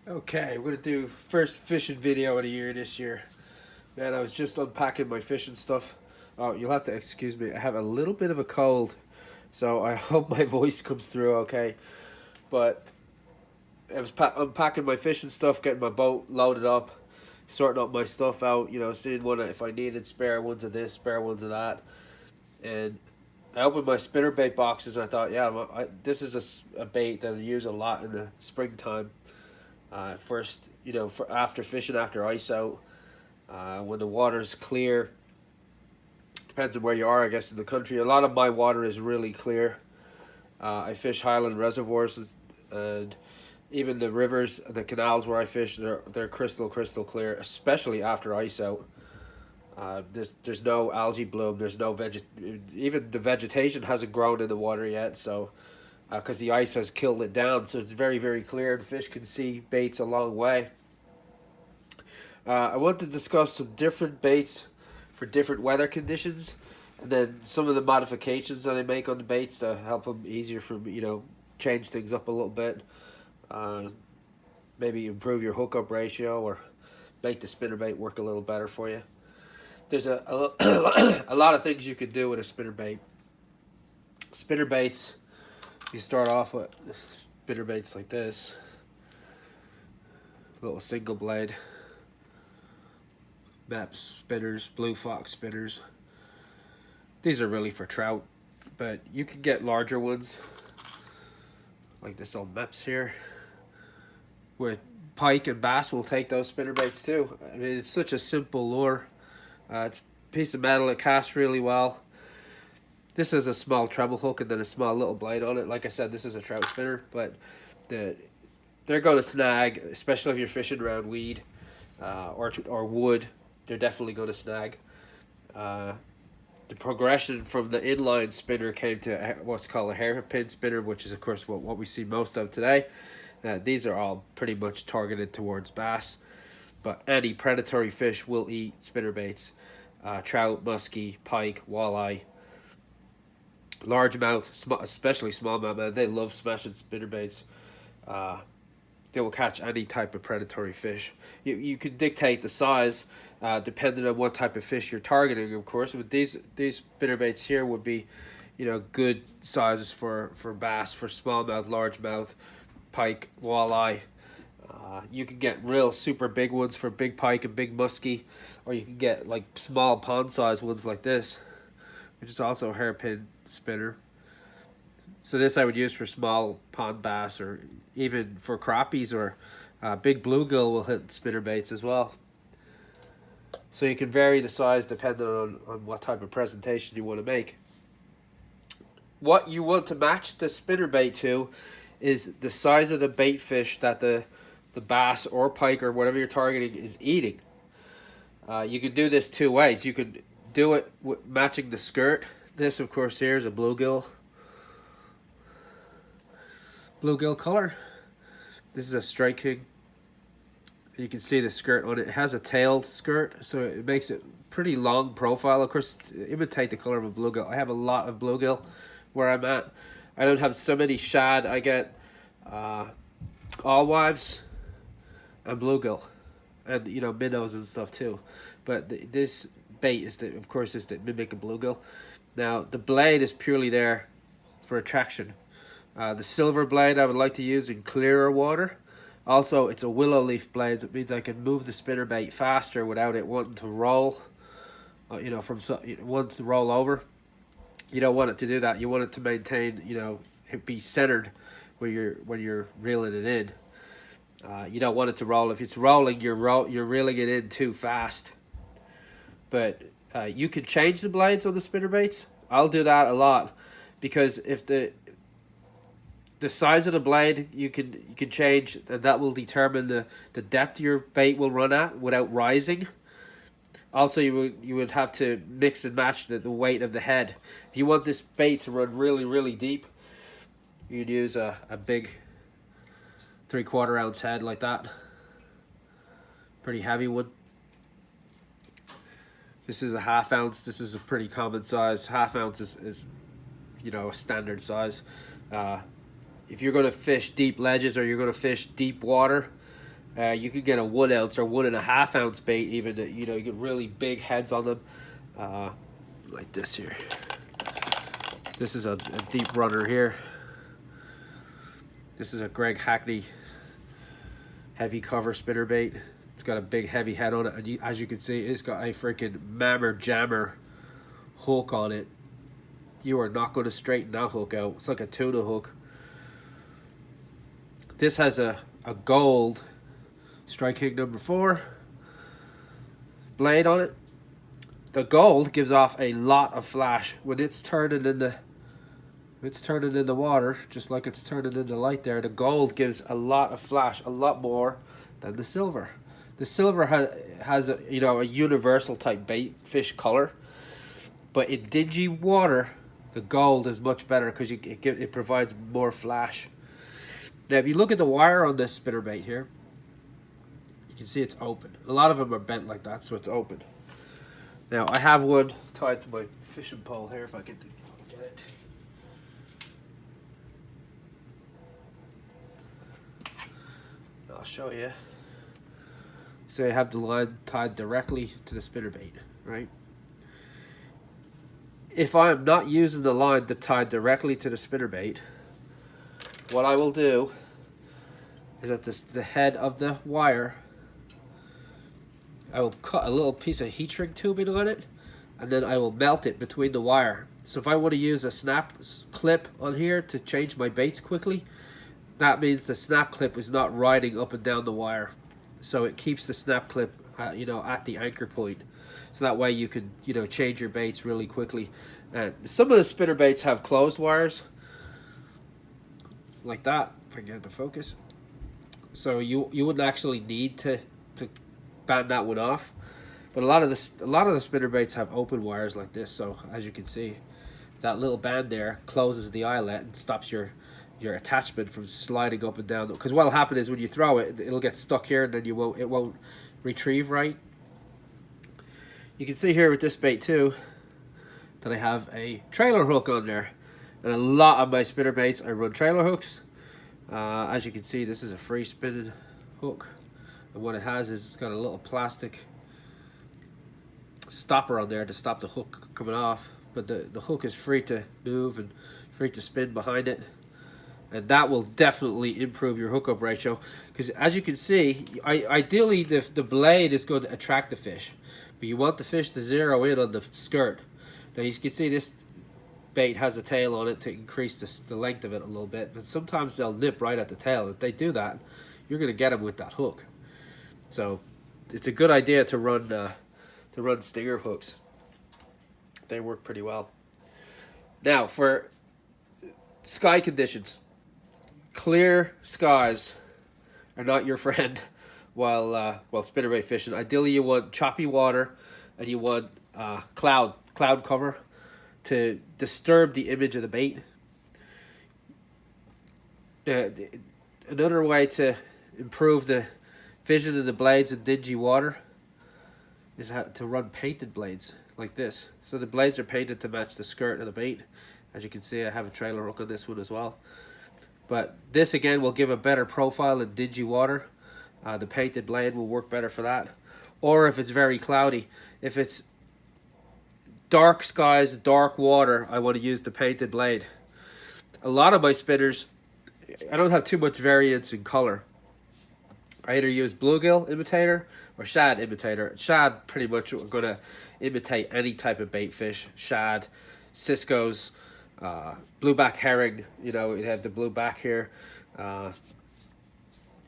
Okay, we're gonna do first fishing video of the year this year. Man, I was just unpacking my fishing stuff. Oh, you'll have to excuse me. I have a little bit of a cold, so I hope my voice comes through okay. But I was unpacking my fishing stuff, getting my boat loaded up, sorting up my stuff out. Seeing if I needed spare ones of this, spare ones of that, and I opened my spinnerbait boxes. And I thought, yeah, this is a bait that I use a lot in the springtime. First, for after fishing after ice out, when the water's clear. Depends on where you are, I guess, in the country. A lot of my water is really clear. I fish highland reservoirs, and even the rivers and the canals where I fish, they're crystal clear, especially after ice out. There's no algae bloom. There's no even the vegetation hasn't grown in the water yet. So because the ice has killed it down, so it's very clear, and fish can see baits a long way. I want to discuss some different baits for different weather conditions, and then some of the modifications that I make on the baits to help them easier for me, change things up a little bit. Uh, Maybe improve your hookup ratio or make the spinnerbait work a little better for you. There's a lot of things you can do with a spinnerbait. Spinnerbaits, you start off with spinnerbaits like this, little single blade. Map spinners, blue fox spinners. These are really for trout, but you can get larger ones, like this old Meps here, where pike and bass will take those spinnerbaits too. I mean, it's such a simple lure. It's a piece of metal, it casts really well. This is a small treble hook and then a small little blade on it. Like I said, this is a trout spinner, but they're going to snag, especially if you're fishing around weed or wood. They're definitely going to snag. The progression from the inline spinner came to what's called a hairpin spinner, which is of course what we see most of today. These are all pretty much targeted towards bass, but any predatory fish will eat spinnerbaits. Trout, muskie, pike, walleye, largemouth, especially smallmouth, man, they love smashing spinnerbaits. They will catch any type of predatory fish. You can dictate the size depending on what type of fish you're targeting, of course. But these spinnerbaits here would be, good sizes for bass, for smallmouth, largemouth, pike, walleye. You can get real super big ones for big pike and big muskie, or you can get like small pond size ones like this, which is also a hairpin spinner. So this I would use for small pond bass, or even for crappies, or big bluegill will hit spinner baits as well. So you can vary the size depending on what type of presentation you want to make. What you want to match the spinner bait to is the size of the bait fish that the bass or pike or whatever you're targeting is eating. You can do this two ways. You can do it with matching the skirt. This, of course, here is a bluegill color. This is a Strike King. You can see the skirt on it. It has a tailed skirt, so it makes it pretty long profile. Of course, imitate the color of a bluegill. I have a lot of bluegill where I'm at. I don't have so many shad. I get alewives and bluegill, and minnows and stuff too. But this bait is of course is to mimic a bluegill. Now the blade is purely there for attraction. The silver blade I would like to use in clearer water. Also, it's a willow leaf blade. It means I can move the spinnerbait faster without it wanting to roll. Wanting to roll over. You don't want it to do that. You want it to maintain, it be centered when you're reeling it in. You don't want it to roll. If it's rolling, you're reeling it in too fast. But you can change the blades on the spinnerbaits. I'll do that a lot, because if the size of the blade you can change, and that will determine the depth your bait will run at without rising. Also, you would have to mix and match the weight of the head. If you want this bait to run really deep, you'd use a big 3/4 ounce head like that. Pretty heavy one. This is a 1/2 ounce. This is a pretty common size. 1/2 ounce is a standard size. If you're going to fish deep ledges or you're going to fish deep water, You can get a 1 ounce or 1.5 ounce bait even. You know, you get really big heads on them, like this here. This is a deep runner here. This is a Greg Hackney heavy cover spinnerbait. It's got a big heavy head on it, and as you can see, it's got a freaking mammer jammer hook on it. You are not going to straighten that hook out. It's like a tuna hook. This has a gold Strike King #4 blade on it. The gold gives off a lot of flash when it's turning in the water, just like it's turning in the light there. The gold gives a lot of flash, a lot more than the silver. The silver has a, you know, a universal type bait fish color, but in dingy water, the gold is much better because it provides more flash. Now, if you look at the wire on this spinnerbait here, you can see it's open. A lot of them are bent like that, so it's open. Now, I have one tied to my fishing pole here, if I can get it. I'll show you. So I have the line tied directly to the spinnerbait, right? If I am not using the line to tie directly to the spinnerbait, what I will do is at the head of the wire, I will cut a little piece of heat shrink tubing on it, and then I will melt it between the wire. So if I want to use a snap clip on here to change my baits quickly, that means the snap clip is not riding up and down the wire. So it keeps the snap clip, you know, at the anchor point. So that way you can, you know, change your baits really quickly. And some of the spinner baits have closed wires, like that, if I can get the focus. So you wouldn't actually need to band that one off. But a lot of the spinner baits have open wires like this. So as you can see, that little band there closes the eyelet and stops your attachment from sliding up and down. Because what'll happen is when you throw it, it'll get stuck here, and then it won't retrieve right. You can see here with this bait too that I have a trailer hook on there, and a lot of my spinner baits I run trailer hooks. As you can see, this is a free spinning hook, and what it has is it's got a little plastic stopper on there to stop the hook coming off, but the hook is free to move and free to spin behind it. And that will definitely improve your hookup ratio, because as you can see, ideally the blade is going to attract the fish, but you want the fish to zero in on the skirt. Now you can see this bait has a tail on it to increase the length of it a little bit, but sometimes they'll nip right at the tail. If they do that, you're going to get them with that hook. So it's a good idea to run stinger hooks. They work pretty well. Now for sky conditions. Clear skies are not your friend while spinnerbait fishing. Ideally, you want choppy water, and you want cloud cover to disturb the image of the bait. Another way to improve the vision of the blades in dingy water is to run painted blades like this. So the blades are painted to match the skirt of the bait. As you can see, I have a trailer hook on this one as well. But this again will give a better profile in dingy water. The painted blade will work better for that. Or if it's very cloudy. If it's dark skies, dark water, I want to use the painted blade. A lot of my spinners, I don't have too much variance in color. I either use bluegill imitator or shad imitator. Shad pretty much are going to imitate any type of bait fish. Shad, Cisco's, blueback herring, you know, you have the blueback here,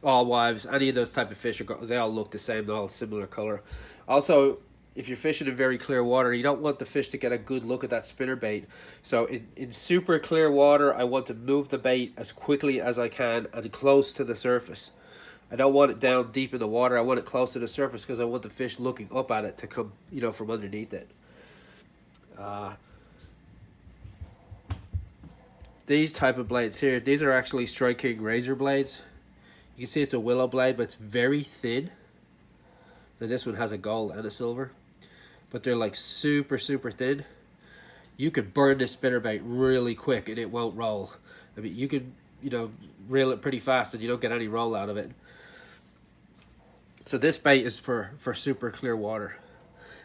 all wives, any of those type of fish, they all look the same, they're all similar color. Also, if you're fishing in very clear water, you don't want the fish to get a good look at that spinner bait. So in super clear water, I want to move the bait as quickly as I can and close to the surface. I don't want it down deep in the water. I want it close to the surface because I want the fish looking up at it to come, you know, from underneath it. These type of blades here, these are actually Strike King razor blades. You can see it's a willow blade, but it's very thin. Now this one has a gold and a silver, but they're like super thin. You could burn this spinnerbait really quick and it won't roll. I mean, you could, you know, reel it pretty fast and you don't get any roll out of it. So this bait is for super clear water.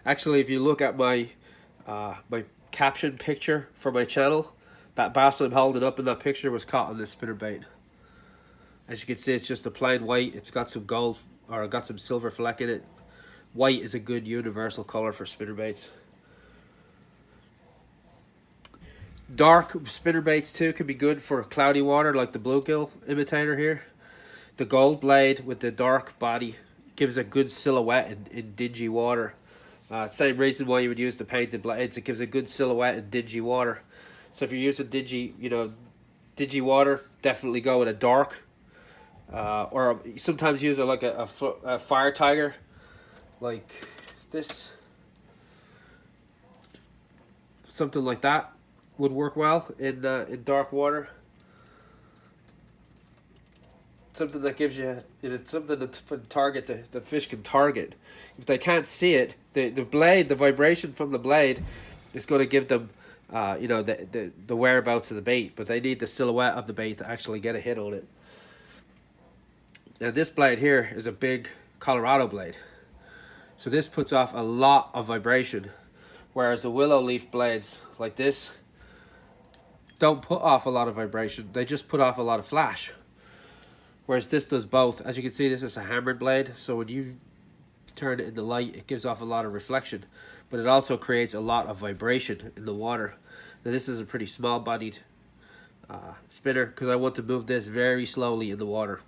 Actually, if you look at my my caption picture for my channel, that bass I'm holding up in that picture was caught on this spinnerbait. As you can see, it's just a plain white. It's got some gold, or got some silver fleck in it. White is a good universal color for spinnerbaits. Dark spinnerbaits too can be good for cloudy water, like the bluegill imitator here. The gold blade with the dark body gives a good silhouette in dingy water. Same reason why you would use the painted blades. It gives a good silhouette in dingy water. So if you're using dingy water, definitely go with a dark. Or sometimes use like a fire tiger, like this. Something like that would work well in dark water. Something that gives you, something that for target the fish can target. If they can't see it, the blade, the vibration from the blade is going to give them the whereabouts of the bait, but they need the silhouette of the bait to actually get a hit on it. Now this blade here is a big Colorado blade, so this puts off a lot of vibration, whereas the willow leaf blades like this don't put off a lot of vibration. They just put off a lot of flash, whereas this does both. As you can see, this is a hammered blade, so when you turn it in the light, it gives off a lot of reflection, but it also creates a lot of vibration in the water. Now this is a pretty small bodied spinner, because I want to move this very slowly in the water.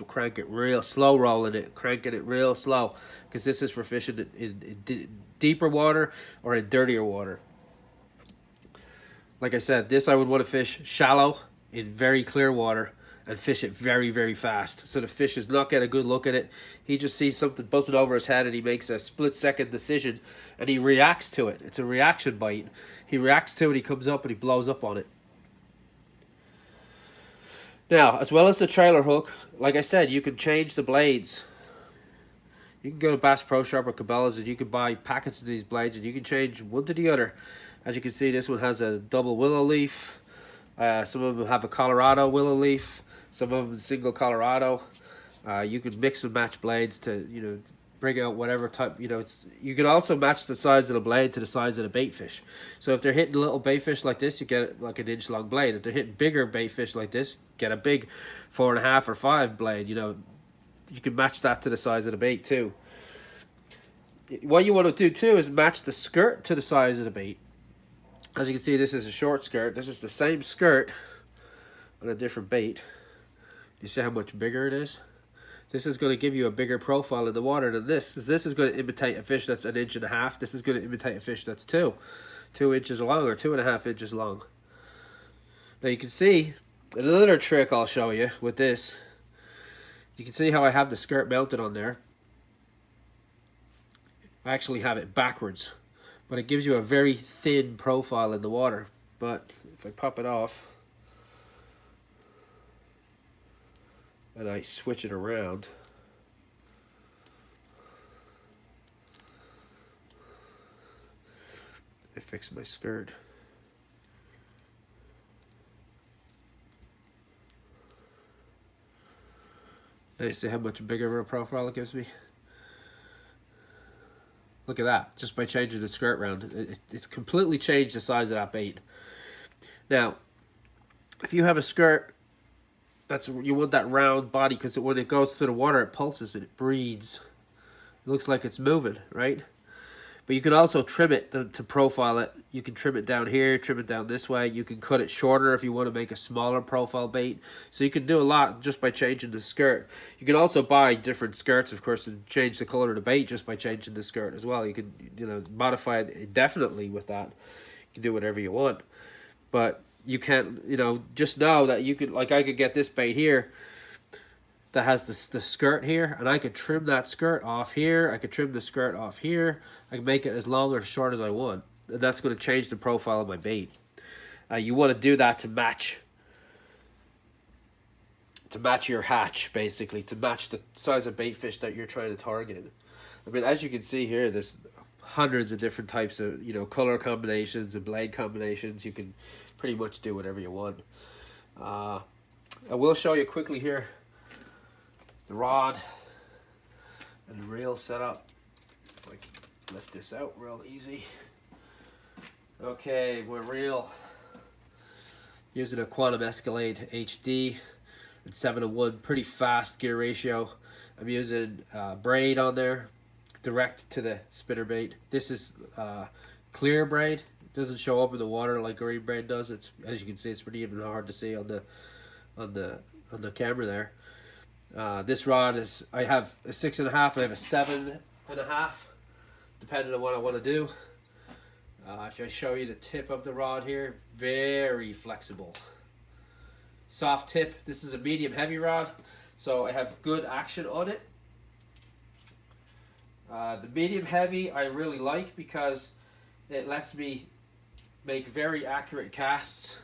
Crank it real slow, rolling it, cranking it real slow, because this is for fishing in deeper water or in dirtier water. Like I said, this I would want to fish shallow in very clear water and fish it very, very fast, so the fish does not get a good look at it. He just sees something buzzing over his head and he makes a split-second decision and he reacts to it. It's a reaction bite. He reacts to it, he comes up and he blows up on it. Now, as well as the trailer hook, like I said, you can change the blades. You can go to Bass Pro Shop or Cabela's and you can buy packets of these blades and you can change one to the other. As you can see, this one has a double willow leaf. Some of them have a Colorado willow leaf. Some of them single Colorado. You can mix and match blades to, bring out whatever type, you can also match the size of the blade to the size of the bait fish. So if they're hitting little bait fish like this, you get like an inch long blade. If they're hitting bigger bait fish like this, get a big 4.5 or 5 blade. You can match that to the size of the bait too. What you want to do too is match the skirt to the size of the bait. As you can see, this is a short skirt. This is the same skirt on a different bait. You see how much bigger it is? This is going to give you a bigger profile in the water than this. This is going to imitate a fish that's 1.5 inches. This is going to imitate a fish that's 2 inches long or 2.5 inches long. Now you can see another trick I'll show you with this. You can see how I have the skirt mounted on there. I actually have it backwards, but it gives you a very thin profile in the water. But if I pop it off and I switch it around, I fix my skirt. Now you see how much bigger of a profile it gives me? Look at that, just by changing the skirt round. It's completely changed the size of that bait. Now, if you have a skirt, you want that round body, because when it goes through the water, it pulses and it breathes. It looks like it's moving, right? But you can also trim it to profile it. You can trim it down here, trim it down this way. You can cut it shorter if you want to make a smaller profile bait. So you can do a lot just by changing the skirt. You can also buy different skirts, of course, and change the color of the bait just by changing the skirt as well. You can, modify it indefinitely with that. You can do whatever you want. But you can't, just know that you could, like I could get this bait here that has the skirt here, and I could trim that skirt off here. I could trim the skirt off here. I can make it as long or as short as I want, and that's going to change the profile of my bait. You want to do that to match your hatch, basically, to match the size of bait fish that you're trying to target. I mean, as you can see here, there's hundreds of different types of color combinations and blade combinations. You can pretty much do whatever you want. I will show you quickly here the rod. and the reel set up. If I can lift this out real easy. Okay, we're reel. Using a Quantum Escalade HD and 7:1, pretty fast gear ratio. I'm using braid on there, direct to the spinnerbait. This is clear braid. It doesn't show up in the water like green braid does. It's, as you can see, it's pretty even hard to see on the camera there. This rod is, I have a 6.5. I have a 7.5, depending on what I want to do. If I show you the tip of the rod here, very flexible. Soft tip. This is a medium heavy rod, so I have good action on it. The medium heavy I really like because it lets me make very accurate casts.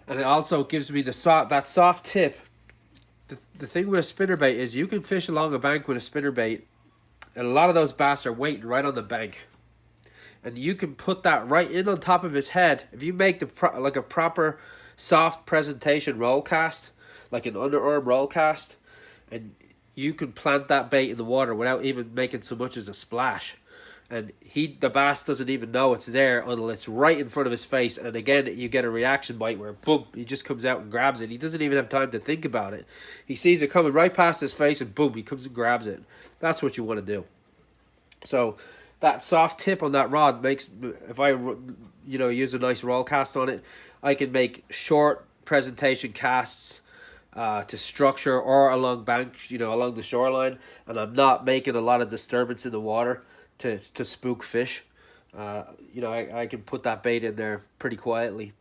And it also gives me that soft tip. The thing with a spinnerbait is you can fish along a bank with a spinnerbait, and a lot of those bass are waiting right on the bank. And you can put that right in on top of his head. If you make like a proper soft presentation roll cast, like an underarm roll cast, and you can plant that bait in the water without even making so much as a splash. And the bass doesn't even know it's there until it's right in front of his face. And again, you get a reaction bite where boom, he just comes out and grabs it. He doesn't even have time to think about it. He sees it coming right past his face and boom, he comes and grabs it. That's what you want to do. So that soft tip on that rod makes, if I use a nice roll cast on it, I can make short presentation casts to structure or along banks, along the shoreline, and I'm not making a lot of disturbance in the water to spook fish. I can put that bait in there pretty quietly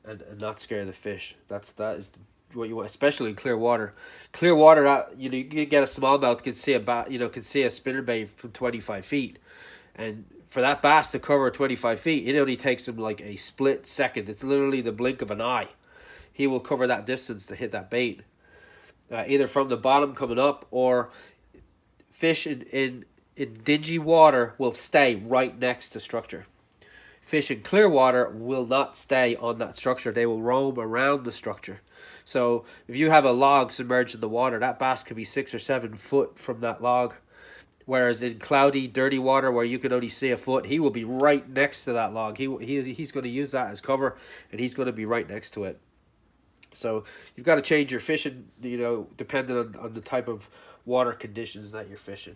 and not scare the fish. That is what you want, especially in clear water. Clear water, you can get a smallmouth can see can see a spinnerbait from 25 feet, and for that bass to cover 25 feet, it only takes him like a split second. It's literally the blink of an eye. He will cover that distance to hit that bait, either from the bottom coming up, or fish in dingy water will stay right next to structure. Fish in clear water will not stay on that structure. They will roam around the structure. So if you have a log submerged in the water, that bass could be 6 or 7 foot from that log. Whereas in cloudy, dirty water where you can only see a foot, he will be right next to that log. He's going to use that as cover, and he's going to be right next to it. So you've got to change your fishing, depending on the type of water conditions that you're fishing.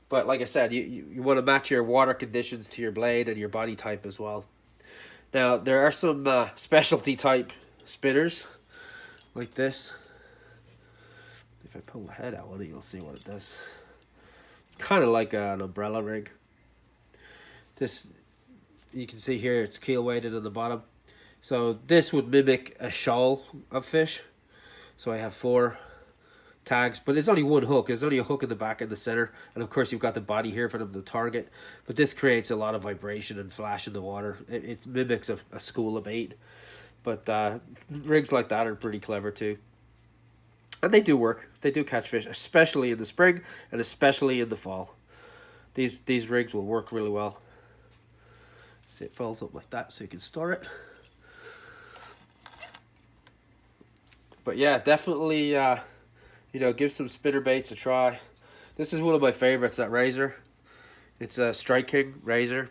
But like I said, you want to match your water conditions to your blade and your body type as well. Now, there are some specialty type spinners like this. If I pull the head out on it, you'll see what it does. It's kind of like an umbrella rig. This, you can see here, it's keel weighted on the bottom. So this would mimic a shoal of fish. So I have 4 tags, but it's only one hook. There's only a hook in the back and the center, and of course you've got the body here for them to target. But this creates a lot of vibration and flash in the water. It mimics a school of bait. But rigs like that are pretty clever too, and they do work. They do catch fish, especially in the spring and especially in the fall. These rigs will work really well. See, it folds up like that so you can store it. But yeah, definitely give some spinner baits a try. This is one of my favorites, that razor. It's a Strike King razor.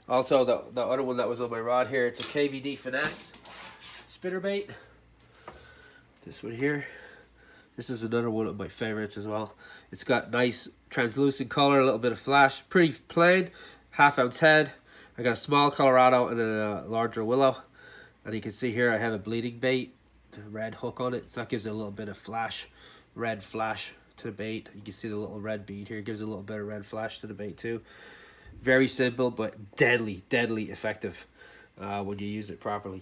Also, the other one that was on my rod here, it's a KVD Finesse spinnerbait. This one here. This is another one of my favorites as well. It's got nice translucent color, a little bit of flash. Pretty plain, 1/2 ounce head. I got a small Colorado and a larger willow. And you can see here I have a bleeding bait, the red hook on it. So that gives it a little bit of flash, red flash to the bait. You can see the little red bead here. It gives a little bit of red flash to the bait too. Very simple, but deadly, deadly effective when you use it properly.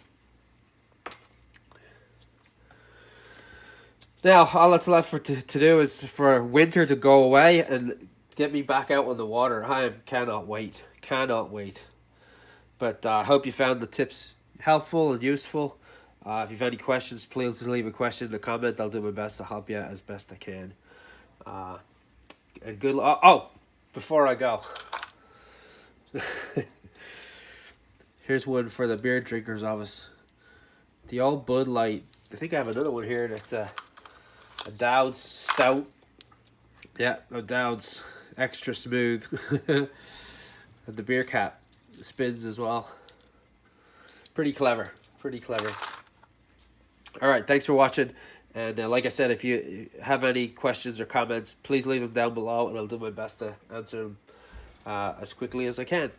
Now, all that's left to do is for winter to go away and get me back out on the water. I cannot wait. Cannot wait. But I hope you found the tips helpful and useful. If you've any questions, please leave a question in the comment. I'll do my best to help you as best I can. And good luck. Oh, before I go. Here's one for the beer drinkers of us. The old Bud Light. I think I have another one here that's a A Dowd's stout. Yeah, no Dowd's extra smooth. And the beer cap spins as well. Pretty clever. Pretty clever. All right, thanks for watching. And like I said, if you have any questions or comments, please leave them down below, and I'll do my best to answer them as quickly as I can.